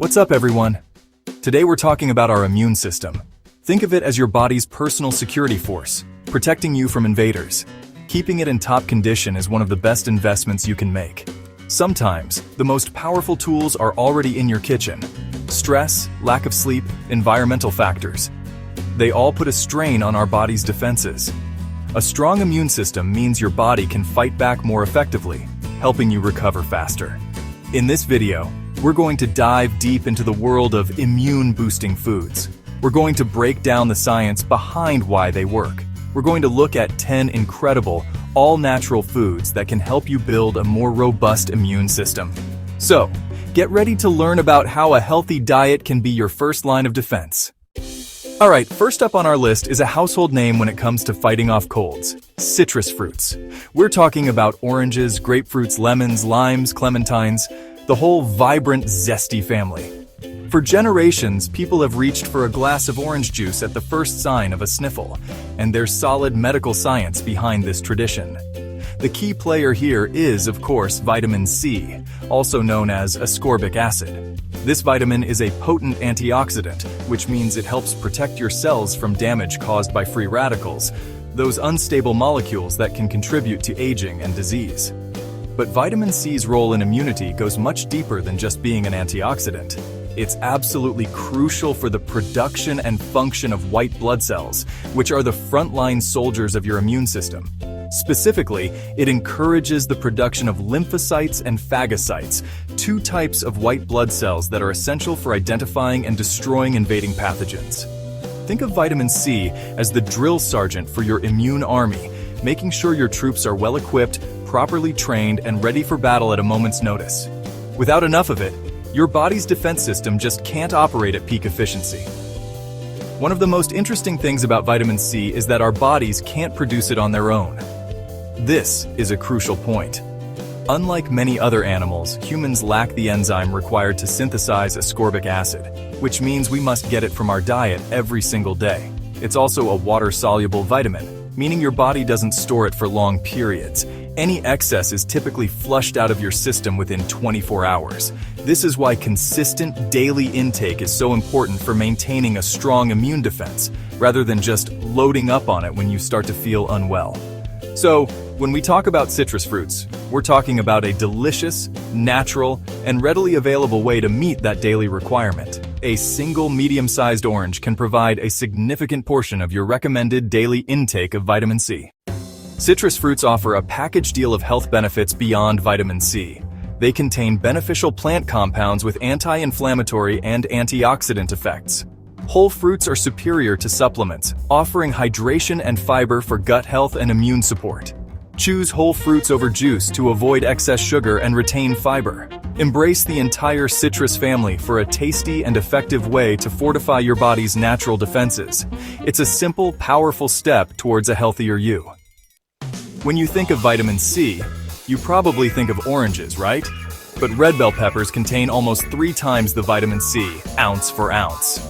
What's up, everyone? Today we're talking about our immune system. Think of it as your body's personal security force, protecting you from invaders. Keeping it in top condition is one of the best investments you can make. Sometimes, the most powerful tools are already in your kitchen. Stress, lack of sleep, environmental factors. They all put a strain on our body's defenses. A strong immune system means your body can fight back more effectively, helping you recover faster. In this video, we're going to dive deep into the world of immune-boosting foods. We're going to break down the science behind why they work. We're going to look at 10 incredible, all-natural foods that can help you build a more robust immune system. So, get ready to learn about how a healthy diet can be your first line of defense. Alright, first up on our list is a household name when it comes to fighting off colds: citrus fruits. We're talking about oranges, grapefruits, lemons, limes, clementines, the whole vibrant, zesty family. For generations, people have reached for a glass of orange juice at the first sign of a sniffle, and there's solid medical science behind this tradition. The key player here is, of course, vitamin C, also known as ascorbic acid. This vitamin is a potent antioxidant, which means it helps protect your cells from damage caused by free radicals, those unstable molecules that can contribute to aging and disease. But vitamin C's role in immunity goes much deeper than just being an antioxidant. It's absolutely crucial for the production and function of white blood cells, which are the frontline soldiers of your immune system. Specifically, it encourages the production of lymphocytes and phagocytes, two types of white blood cells that are essential for identifying and destroying invading pathogens. Think of vitamin C as the drill sergeant for your immune army, making sure your troops are well-equipped, properly trained, and ready for battle at a moment's notice. Without enough of it, your body's defense system just can't operate at peak efficiency. One of the most interesting things about vitamin C is that our bodies can't produce it on their own. This is a crucial point. Unlike many other animals, humans lack the enzyme required to synthesize ascorbic acid, which means we must get it from our diet every single day. It's also a water-soluble vitamin, meaning your body doesn't store it for long periods. Any excess is typically flushed out of your system within 24 hours. This is why consistent daily intake is so important for maintaining a strong immune defense, rather than just loading up on it when you start to feel unwell. So, when we talk about citrus fruits, we're talking about a delicious, natural, and readily available way to meet that daily requirement. A single medium-sized orange can provide a significant portion of your recommended daily intake of vitamin C. Citrus fruits offer a package deal of health benefits beyond vitamin C. They contain beneficial plant compounds with anti-inflammatory and antioxidant effects. Whole fruits are superior to supplements, offering hydration and fiber for gut health and immune support. Choose whole fruits over juice to avoid excess sugar and retain fiber. Embrace the entire citrus family for a tasty and effective way to fortify your body's natural defenses. It's a simple, powerful step towards a healthier you. When you think of vitamin C, you probably think of oranges, right? But red bell peppers contain almost 3 times the vitamin C, ounce for ounce.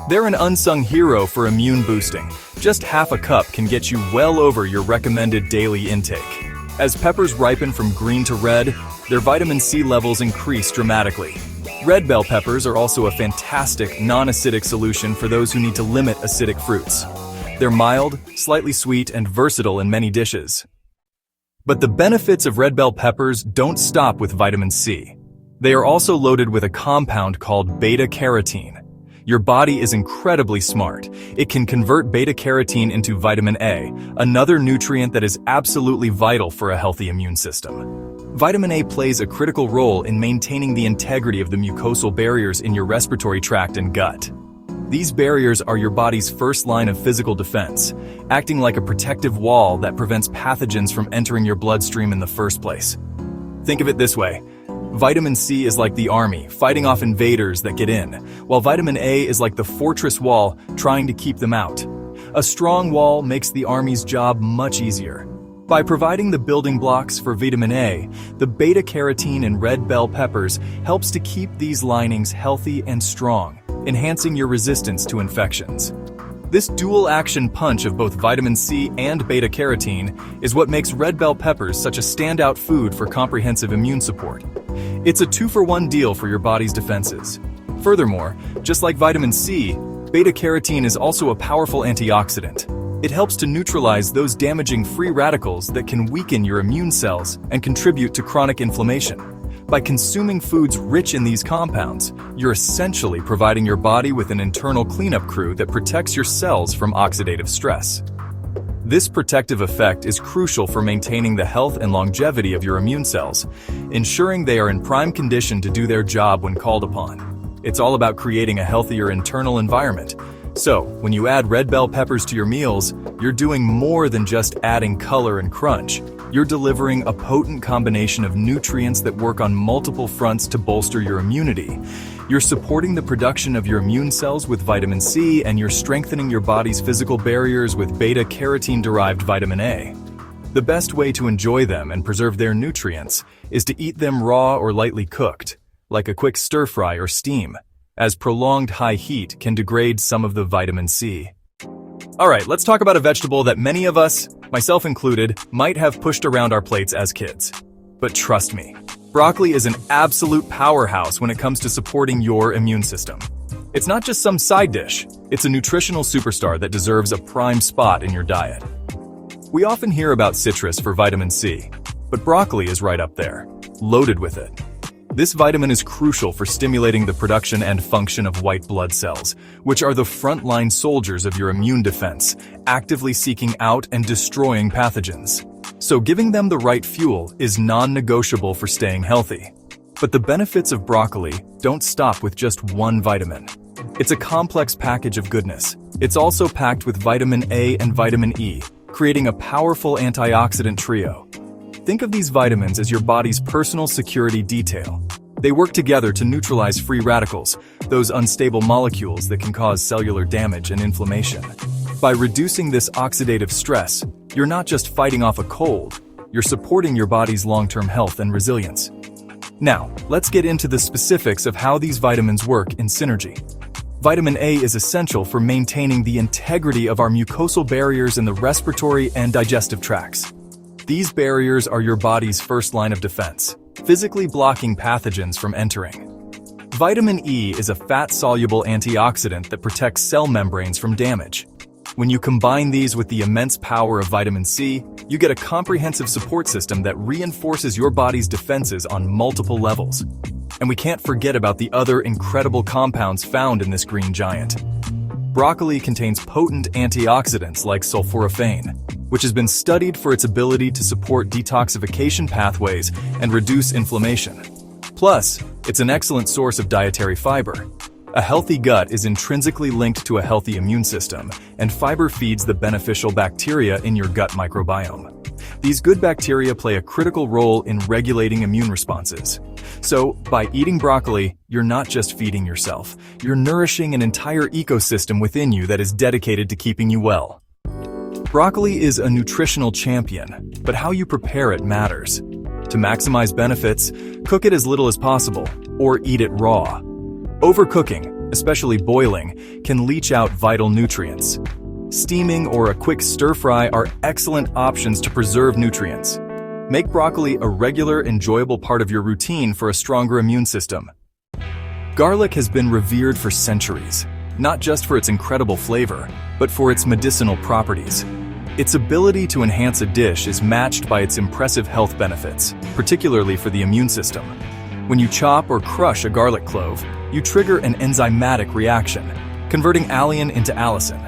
They're an unsung hero for immune boosting. Just half a cup can get you well over your recommended daily intake. As peppers ripen from green to red, their vitamin C levels increase dramatically. Red bell peppers are also a fantastic non-acidic solution for those who need to limit acidic fruits. They're mild, slightly sweet, and versatile in many dishes. But the benefits of red bell peppers don't stop with vitamin C. They are also loaded with a compound called beta-carotene. Your body is incredibly smart. It can convert beta-carotene into vitamin A, another nutrient that is absolutely vital for a healthy immune system. Vitamin A plays a critical role in maintaining the integrity of the mucosal barriers in your respiratory tract and gut. These barriers are your body's first line of physical defense, acting like a protective wall that prevents pathogens from entering your bloodstream in the first place. Think of it this way. Vitamin C is like the army, fighting off invaders that get in, while vitamin A is like the fortress wall, trying to keep them out. A strong wall makes the army's job much easier. By providing the building blocks for vitamin A, the beta-carotene in red bell peppers helps to keep these linings healthy and strong, enhancing your resistance to infections. This dual-action punch of both vitamin C and beta-carotene is what makes red bell peppers such a standout food for comprehensive immune support. It's a 2-for-1 deal for your body's defenses. Furthermore, just like vitamin C, beta-carotene is also a powerful antioxidant. It helps to neutralize those damaging free radicals that can weaken your immune cells and contribute to chronic inflammation. By consuming foods rich in these compounds, you're essentially providing your body with an internal cleanup crew that protects your cells from oxidative stress. This protective effect is crucial for maintaining the health and longevity of your immune cells, ensuring they are in prime condition to do their job when called upon. It's all about creating a healthier internal environment. So, when you add red bell peppers to your meals, you're doing more than just adding color and crunch. You're delivering a potent combination of nutrients that work on multiple fronts to bolster your immunity. You're supporting the production of your immune cells with vitamin C, and you're strengthening your body's physical barriers with beta-carotene-derived vitamin A. The best way to enjoy them and preserve their nutrients is to eat them raw or lightly cooked, like a quick stir-fry or steam, as prolonged high heat can degrade some of the vitamin C. Alright, let's talk about a vegetable that many of us, myself included, might have pushed around our plates as kids. But trust me, broccoli is an absolute powerhouse when it comes to supporting your immune system. It's not just some side dish, it's a nutritional superstar that deserves a prime spot in your diet. We often hear about citrus for vitamin C, but broccoli is right up there, loaded with it. This vitamin is crucial for stimulating the production and function of white blood cells, which are the frontline soldiers of your immune defense, actively seeking out and destroying pathogens. So giving them the right fuel is non-negotiable for staying healthy. But the benefits of broccoli don't stop with just one vitamin. It's a complex package of goodness. It's also packed with vitamin A and vitamin E, creating a powerful antioxidant trio. Think of these vitamins as your body's personal security detail. They work together to neutralize free radicals, those unstable molecules that can cause cellular damage and inflammation. By reducing this oxidative stress, you're not just fighting off a cold, you're supporting your body's long-term health and resilience. Now, let's get into the specifics of how these vitamins work in synergy. Vitamin A is essential for maintaining the integrity of our mucosal barriers in the respiratory and digestive tracts. These barriers are your body's first line of defense, physically blocking pathogens from entering. Vitamin E is a fat-soluble antioxidant that protects cell membranes from damage. When you combine these with the immense power of vitamin C, you get a comprehensive support system that reinforces your body's defenses on multiple levels. And we can't forget about the other incredible compounds found in this green giant. Broccoli contains potent antioxidants like sulforaphane, which has been studied for its ability to support detoxification pathways and reduce inflammation. Plus, it's an excellent source of dietary fiber. A healthy gut is intrinsically linked to a healthy immune system, and fiber feeds the beneficial bacteria in your gut microbiome. These good bacteria play a critical role in regulating immune responses. So, by eating broccoli, you're not just feeding yourself, you're nourishing an entire ecosystem within you that is dedicated to keeping you well. Broccoli is a nutritional champion, but how you prepare it matters. To maximize benefits, cook it as little as possible, or eat it raw. Overcooking, especially boiling, can leach out vital nutrients. Steaming or a quick stir-fry are excellent options to preserve nutrients. Make broccoli a regular, enjoyable part of your routine for a stronger immune system. Garlic has been revered for centuries, not just for its incredible flavor, but for its medicinal properties. Its ability to enhance a dish is matched by its impressive health benefits, particularly for the immune system. When you chop or crush a garlic clove, you trigger an enzymatic reaction, converting alliin into allicin.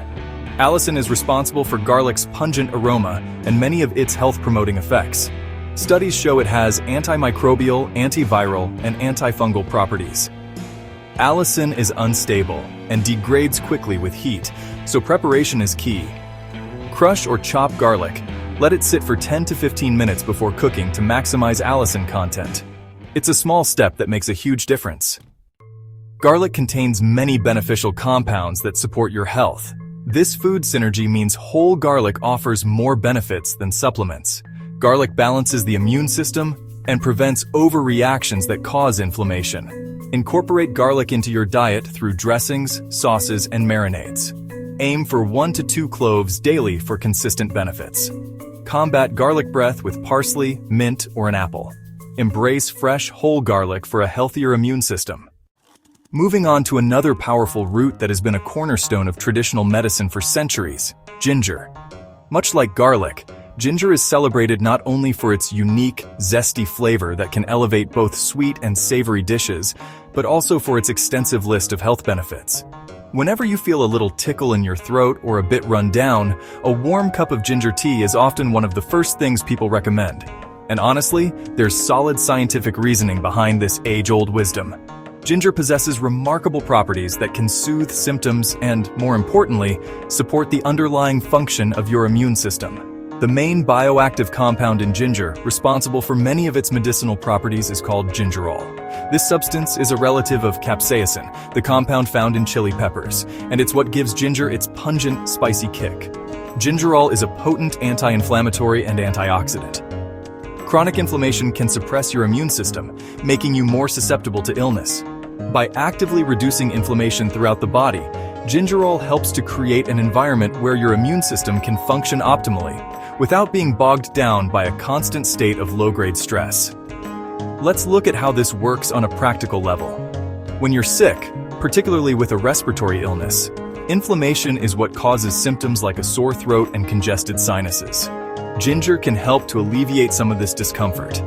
Allicin is responsible for garlic's pungent aroma and many of its health-promoting effects. Studies show it has antimicrobial, antiviral, and antifungal properties. Allicin is unstable and degrades quickly with heat, so preparation is key. Crush or chop garlic. Let it sit for 10 to 15 minutes before cooking to maximize allicin content. It's a small step that makes a huge difference. Garlic contains many beneficial compounds that support your health. This food synergy means whole garlic offers more benefits than supplements. Garlic balances the immune system and prevents overreactions that cause inflammation. Incorporate garlic into your diet through dressings, sauces, and marinades. Aim for 1 to 2 cloves daily for consistent benefits. Combat garlic breath with parsley, mint, or an apple. Embrace fresh, whole garlic for a healthier immune system. Moving on to another powerful root that has been a cornerstone of traditional medicine for centuries, ginger. Much like garlic, ginger is celebrated not only for its unique, zesty flavor that can elevate both sweet and savory dishes, but also for its extensive list of health benefits. Whenever you feel a little tickle in your throat or a bit run down, a warm cup of ginger tea is often one of the first things people recommend. And honestly, there's solid scientific reasoning behind this age-old wisdom. Ginger possesses remarkable properties that can soothe symptoms and, more importantly, support the underlying function of your immune system. The main bioactive compound in ginger, responsible for many of its medicinal properties, is called gingerol. This substance is a relative of capsaicin, the compound found in chili peppers, and it's what gives ginger its pungent, spicy kick. Gingerol is a potent anti-inflammatory and antioxidant. Chronic inflammation can suppress your immune system, making you more susceptible to illness. By actively reducing inflammation throughout the body, gingerol helps to create an environment where your immune system can function optimally, without being bogged down by a constant state of low-grade stress. Let's look at how this works on a practical level. When you're sick, particularly with a respiratory illness, inflammation is what causes symptoms like a sore throat and congested sinuses. Ginger can help to alleviate some of this discomfort.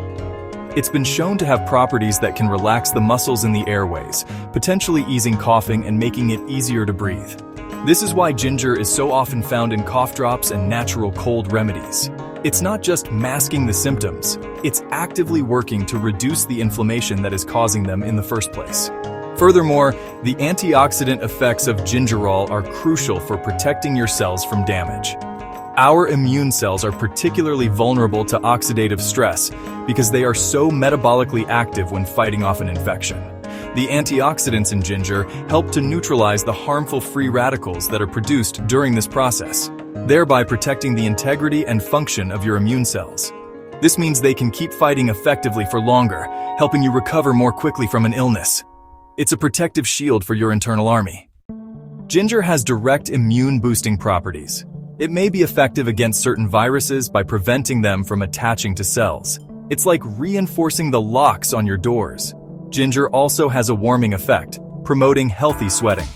It's been shown to have properties that can relax the muscles in the airways, potentially easing coughing and making it easier to breathe. This is why ginger is so often found in cough drops and natural cold remedies. It's not just masking the symptoms, it's actively working to reduce the inflammation that is causing them in the first place. Furthermore, the antioxidant effects of gingerol are crucial for protecting your cells from damage. Our immune cells are particularly vulnerable to oxidative stress because they are so metabolically active when fighting off an infection. The antioxidants in ginger help to neutralize the harmful free radicals that are produced during this process, thereby protecting the integrity and function of your immune cells. This means they can keep fighting effectively for longer, helping you recover more quickly from an illness. It's a protective shield for your internal army. Ginger has direct immune-boosting properties. It may be effective against certain viruses by preventing them from attaching to cells. It's like reinforcing the locks on your doors. Ginger also has a warming effect, promoting healthy sweating.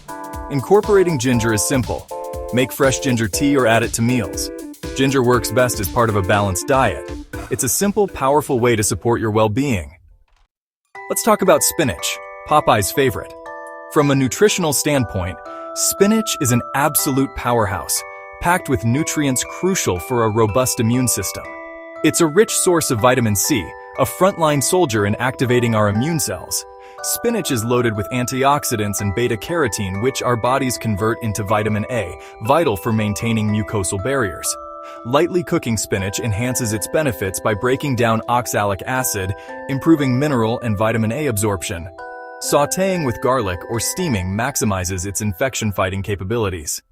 Incorporating ginger is simple. Make fresh ginger tea or add it to meals. Ginger works best as part of a balanced diet. It's a simple, powerful way to support your well-being. Let's talk about spinach, Popeye's favorite. From a nutritional standpoint, spinach is an absolute powerhouse, packed with nutrients crucial for a robust immune system. It's a rich source of vitamin C, a frontline soldier in activating our immune cells. Spinach is loaded with antioxidants and beta-carotene, which our bodies convert into vitamin A, vital for maintaining mucosal barriers. Lightly cooking spinach enhances its benefits by breaking down oxalic acid, improving mineral and vitamin A absorption. Sautéing with garlic or steaming maximizes its infection-fighting capabilities.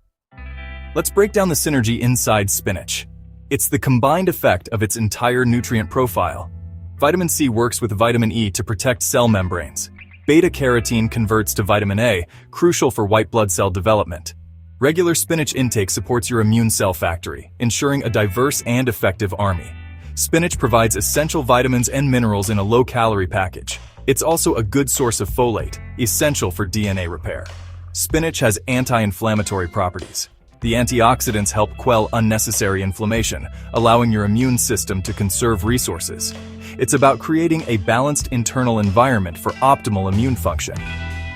Let's break down the synergy inside spinach. It's the combined effect of its entire nutrient profile. Vitamin C works with vitamin E to protect cell membranes. Beta-carotene converts to vitamin A, crucial for white blood cell development. Regular spinach intake supports your immune cell factory, ensuring a diverse and effective army. Spinach provides essential vitamins and minerals in a low-calorie package. It's also a good source of folate, essential for DNA repair. Spinach has anti-inflammatory properties. The antioxidants help quell unnecessary inflammation, allowing your immune system to conserve resources. It's about creating a balanced internal environment for optimal immune function.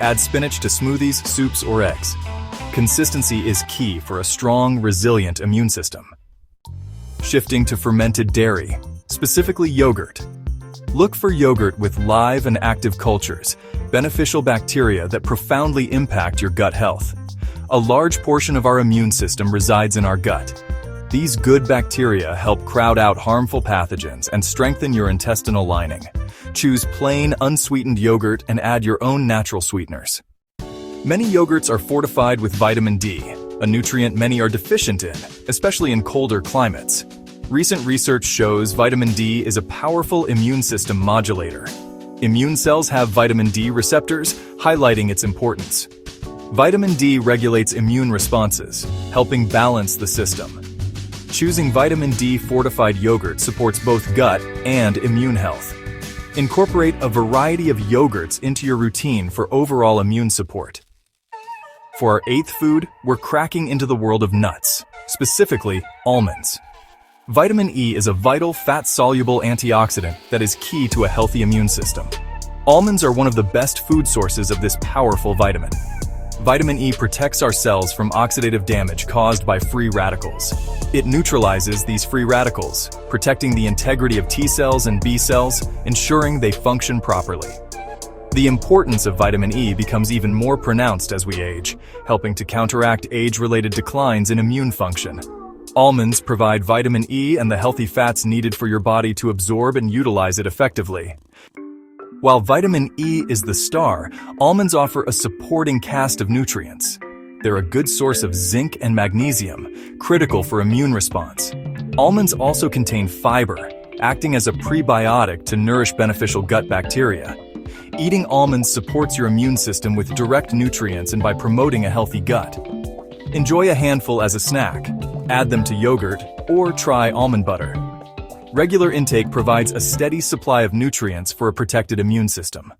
Add spinach to smoothies, soups, or eggs. Consistency is key for a strong, resilient immune system. Shifting to fermented dairy, specifically yogurt. Look for yogurt with live and active cultures, beneficial bacteria that profoundly impact your gut health. A large portion of our immune system resides in our gut. These good bacteria help crowd out harmful pathogens and strengthen your intestinal lining. Choose plain, unsweetened yogurt and add your own natural sweeteners. Many yogurts are fortified with vitamin D, a nutrient many are deficient in, especially in colder climates. Recent research shows vitamin D is a powerful immune system modulator. Immune cells have vitamin D receptors, highlighting its importance. Vitamin D regulates immune responses, helping balance the system. Choosing vitamin D fortified yogurt supports both gut and immune health. Incorporate a variety of yogurts into your routine for overall immune support. For our 8th food, we're cracking into the world of nuts, specifically almonds. Vitamin E is a vital fat-soluble antioxidant that is key to a healthy immune system. Almonds are one of the best food sources of this powerful vitamin. Vitamin E protects our cells from oxidative damage caused by free radicals. It neutralizes these free radicals, protecting the integrity of T cells and B cells, ensuring they function properly. The importance of vitamin E becomes even more pronounced as we age, helping to counteract age-related declines in immune function. Almonds provide vitamin E and the healthy fats needed for your body to absorb and utilize it effectively. While vitamin E is the star, almonds offer a supporting cast of nutrients. They're a good source of zinc and magnesium, critical for immune response. Almonds also contain fiber, acting as a prebiotic to nourish beneficial gut bacteria. Eating almonds supports your immune system with direct nutrients and by promoting a healthy gut. Enjoy a handful as a snack, add them to yogurt, or try almond butter. Regular intake provides a steady supply of nutrients for a protected immune system.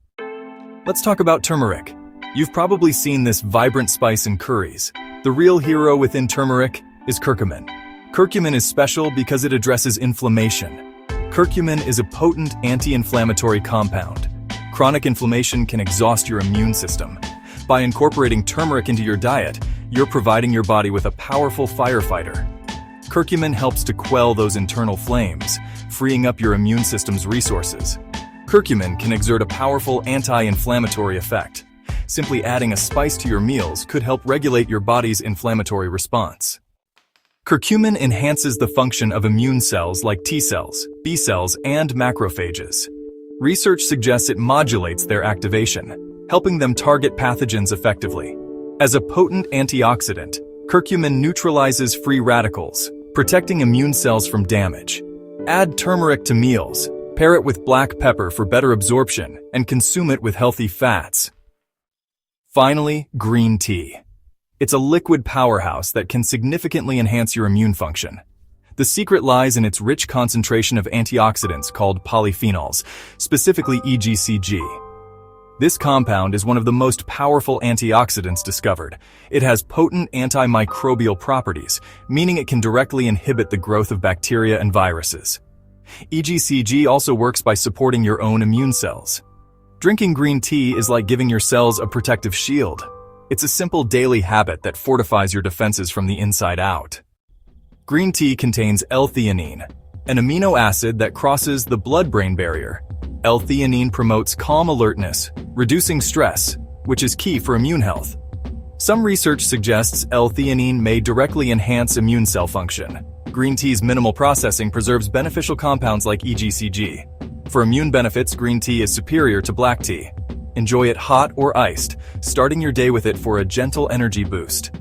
Let's talk about turmeric. You've probably seen this vibrant spice in curries. The real hero within turmeric is curcumin. Curcumin is special because it addresses inflammation. Curcumin is a potent anti-inflammatory compound. Chronic inflammation can exhaust your immune system. By incorporating turmeric into your diet, you're providing your body with a powerful firefighter. Curcumin helps to quell those internal flames, freeing up your immune system's resources. Curcumin can exert a powerful anti-inflammatory effect. Simply adding a spice to your meals could help regulate your body's inflammatory response. Curcumin enhances the function of immune cells like T cells, B cells, and macrophages. Research suggests it modulates their activation, helping them target pathogens effectively. As a potent antioxidant, curcumin neutralizes free radicals, protecting immune cells from damage. Add turmeric to meals, pair it with black pepper for better absorption, and consume it with healthy fats. Finally, green tea. It's a liquid powerhouse that can significantly enhance your immune function. The secret lies in its rich concentration of antioxidants called polyphenols, specifically EGCG. This compound is one of the most powerful antioxidants discovered. It has potent antimicrobial properties, meaning it can directly inhibit the growth of bacteria and viruses. EGCG also works by supporting your own immune cells. Drinking green tea is like giving your cells a protective shield. It's a simple daily habit that fortifies your defenses from the inside out. Green tea contains L-Theanine, an amino acid that crosses the blood-brain barrier. L-Theanine promotes calm alertness, reducing stress, which is key for immune health. Some research suggests L-Theanine may directly enhance immune cell function. Green tea's minimal processing preserves beneficial compounds like EGCG. For immune benefits, green tea is superior to black tea. Enjoy it hot or iced, starting your day with it for a gentle energy boost.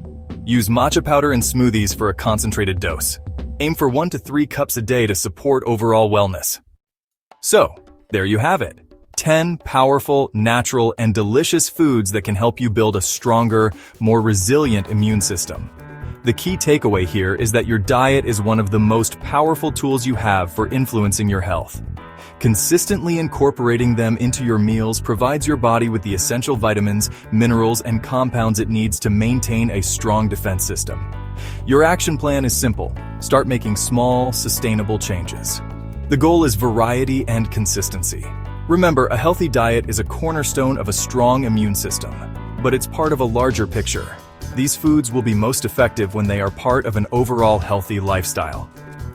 Use matcha powder in smoothies for a concentrated dose. Aim for 1 to 3 cups a day to support overall wellness. So, there you have it. 10 powerful, natural, and delicious foods that can help you build a stronger, more resilient immune system. The key takeaway here is that your diet is one of the most powerful tools you have for influencing your health. Consistently incorporating them into your meals provides your body with the essential vitamins, minerals, and compounds it needs to maintain a strong defense system. Your action plan is simple. Start making small, sustainable changes. The goal is variety and consistency. Remember, a healthy diet is a cornerstone of a strong immune system, but it's part of a larger picture. These foods will be most effective when they are part of an overall healthy lifestyle.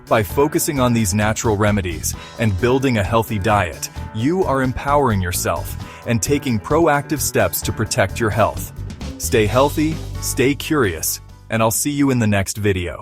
By focusing on these natural remedies and building a healthy diet, you are empowering yourself and taking proactive steps to protect your health. Stay healthy, stay curious, and I'll see you in the next video.